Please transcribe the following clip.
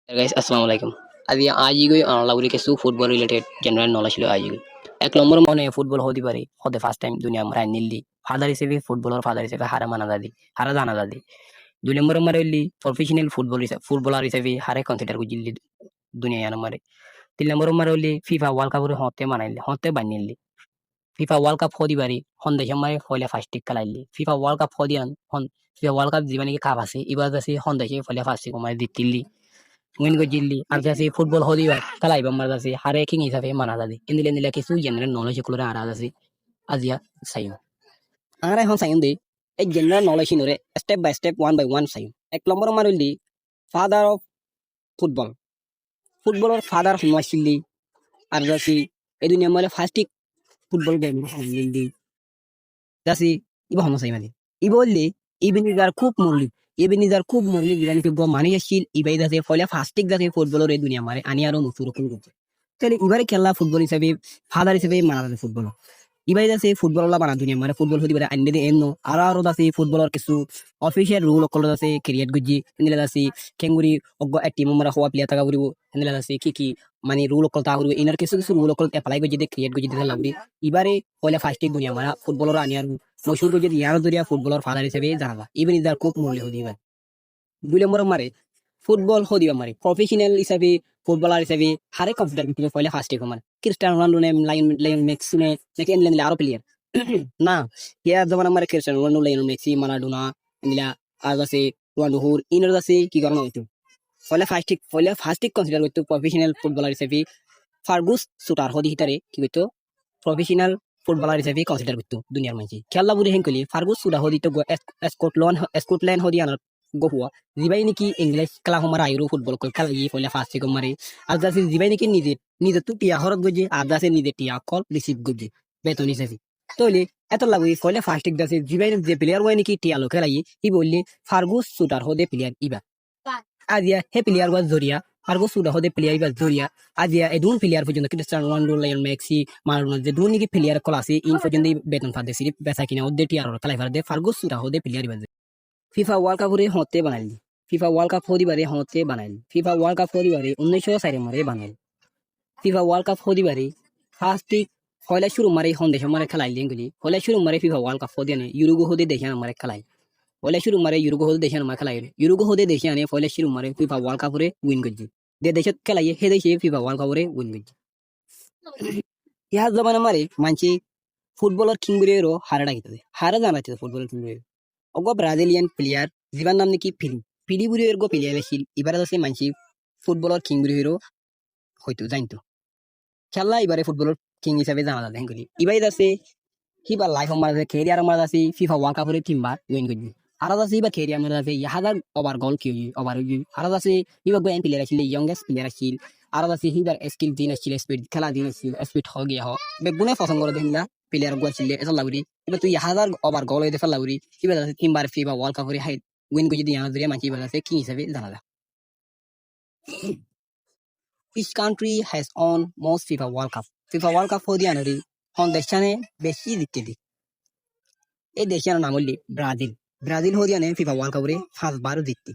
Guys, Assalamualaikum. আজি গৈ লাউরি কিছু ফুটবল রিলেটেড জেনারেল নলেজ ছিল আজি গই এক নম্বর মনে ফুটবল হতে পারে হতে ফার্স্ট টাইম দুনিয়া আমরা নিল্লি ফাদার হিসেবে ফুটবলার ফাদার হিসেবে হারা মানা দাদি হারা জানা দাদি দুই নম্বর মারে হইলি প্রফেশনাল ফুটবলার হিসেবে হারে কনসিডার করছিলি দুনিয়া মারে তিন নম্বর মারে হইলি ফিফা ওয়ার্ল্ড কাপের হতে মানাইলি হতে বানিলি ফিফা ওয়ার্ল্ড কাপ হদি পারি হন দেশে মারে ফলে ফার্স্ট টিক খেলাইলি ফিফা ওয়ার্ল্ড কাপ হদিয়ান হন ফিফা ওয়ার্ল্ড কাপ জীবনে কাপ আছে এবার আছে হন দেশে ফলে ফার্স্ট টিক মারে দিতিলি Ngin ko jilli ar jasi football hodi ba kalai ba mar jasi hare king hisabe mana dadi indile indile kisu general knowledge kulore ara jasi azia sayo ara hon sayo de a general knowledge inore step by step one by one sayo ek number marulli father of football footballer father homasilli ar jasi e dunia male first football game homasilli jasi iba homo sayo mali ibolli ibinigar খুব মৌলিক এবেনিজার খুব মৌলিক বিরানি ফিব্ব মানি আসছিল ইবাই দাসে ফলে ফাস্টিক দাসে ফুটবলের এই দুনিয়া মারে আনি আরো নতুন রকম করছে তাহলে এবারে খেলা ফুটবল হিসাবে ফাদার হিসেবে মানা যাবে ফুটবল ইবাই দাসে ফুটবললা বানা দুনিয়া মারে ফুটবল হতে পারে আনবে এনো আরো দাসে ফুটবলের কিছু অফিশিয়াল রুল অকল দাসে ক্রিয়েট গুজি নিলে দাসে কেঙ্গুরি অগ্গ এক টিম মারা হওয়া প্লেয়ার থাকা করিব নিলে দাসে কি মানে রুল অকল তা করিব ইনার কিছু কিছু রুল অকল এপ্লাই গুজি ক্রিয়েট গুজি দিতে লাগবে এবারে ফলে ফাস্টিক দুনিয়া মারা ফুটবলর আনি আর মশুর গুজি ইয়ার দরিয়া ফুটবলর ফাদার হিসেবে জানা ইবেন ইদার খুব মূল্য হতে পারে দুই নম্বর মারে ফুটবল হদিবা মারে প্রফেশনাল হিসাবে ফুটবলার হিসাবে হারে কনসিডার করতে পয়লা ফার্স্ট টিক মানে ক্রিস্টিয়ানো রোনাল্ডো নে লায়ন মেসি নে নাকি এনলে আরো প্লেয়ার না ইয়া জমানা মারে Cristiano Ronaldo lion Messi Maradona এনলা আর আছে রোনাল্ডো হুর ইনার আছে কি কারণ হইতো ফার্স্ট টিক কনসিডার করতে প্রফেশনাল ফুটবলার হিসাবে ফার্গুস সুটার হদি হিটারে কি করতো প্রফেশনাল ফুটবলার হিসাবে কনসিডার করতো দুনিয়ার মাঝে খেলা বুড়ি হেঙ্কলি ফার্গুস সুটা হদি তো স্কটল্যান্ড হদি আনার gohua zibai niki english kala homara ayro football kol kala yi fola fast ko mare adasi zibai niki nije tu tia horot goje adase nije tia call receive goje betoni sefi tole eto লাগি ফলে ফাস্টিক দাসে জিবাই যে player ওই নাকি টিয়া লোকে লাগি ই বললি ফার্গুস সুটার হদে প্লেয়ার ইবা আজিয়া হে প্লেয়ার ওয়াজ জরিয়া ফার্গুস সুটার হদে প্লেয়ার ইবা জরিয়া আজিয়া এদুন প্লেয়ার পর্যন্ত Cristiano Ronaldo lion Messi Maradona যে দুন নাকি প্লেয়ার কল আছে ইন পর্যন্ত বেতন ফাদে সিরি বেচা কিনা ওদে টিয়ার খেলাই ফাদে ফার্গুস সুটার হদে প্লেয়ার ইবা ফিফা ওয়ার্ল্ড কাপ হতে বানাইলি ফিফা ওয়ার্ল্ড কাপ হদিবারে হতে বানাইলি ফিফা ওয়ার্ল্ড কাপ হদিবারে 1904 মারে বানাইলি ফিফা ওয়ার্ল্ড কাপ হদিবারে ফার্স্ট হলে শুরু মারে হন দেশ মারে খেলাইলি গুলি হলে শুরু মারে ফিফা ওয়ার্ল্ড কাপ হদিয়ানে ইউরোগো হদে দেখিয়া মারে খেলাই হলে শুরু মারে ইউরোগো হদে দেখিয়া মারে খেলাই ইউরোগো হদে দেখিয়া নে হলে শুরু মারে ফিফা ওয়ার্ল্ড কাপ উইন করজি যে দেশত খেলাই হে দেশে ফিফা ওয়ার্ল্ড কাপ উইন করজি ইয়া জমানা মারে মানছি ফুটবলার কিংবুরেরও হারা ডাকিতে হারা জানাতে ফুটবলার কিংবুরের অগো ব্রাজিলিয়ান প্লেয়ার যিবাৰ নাম নেকি ফিলি বুড়ি গো প্লেয়ার আছিল এবারে আছে মানছি ফুটবলার কিং বুড়ি হয়তো জানতো খেলা এবারে ফুটবলার কিং হিসাবে জানা যায় হেঙ্গুলি ইবাই আছে কিবা লাইফ আমার আছে কেরিয়ার আমার আছে ফিফা ওয়ার্ল্ড কাপের তিনবার উইন করছি আর আছে এবার কেরিয়ার আমার আছে হাজার ওভার গোল কি ওভার আর আছে এবার গোয়েন প্লেয়ার আছিল ইয়ংগেস্ট প্লেয়ার আছিল আর আছে এবার স্কিল দিন আছিল স্পিড খেলা দিন আছিল স্পিড হয়ে গিয়া হোক বেগুনে পছন্দ করে দিন না প্লেয়ার গো আছিল এটা লাউরি এবার তুই হাজার ওভার গোল হয়ে ফেলা লাউরি এবার আছে তিনবার ফিফা ওয়ার্ল্ড কাপের হাই উইন করছি দিয়ে আমার মানছি এবার আছে কি হিসাবে জানা যায় Which country has won most FIFA World Cup? FIFA World Cup হদিয়ানরি হন দেশানে বেশি জিততে দি এই দেশের নাম হলি ব্রাজিল ব্রাজিল হদিয়ানে ফিফা ওয়ার্ল্ড কাপে 5 বার জিততি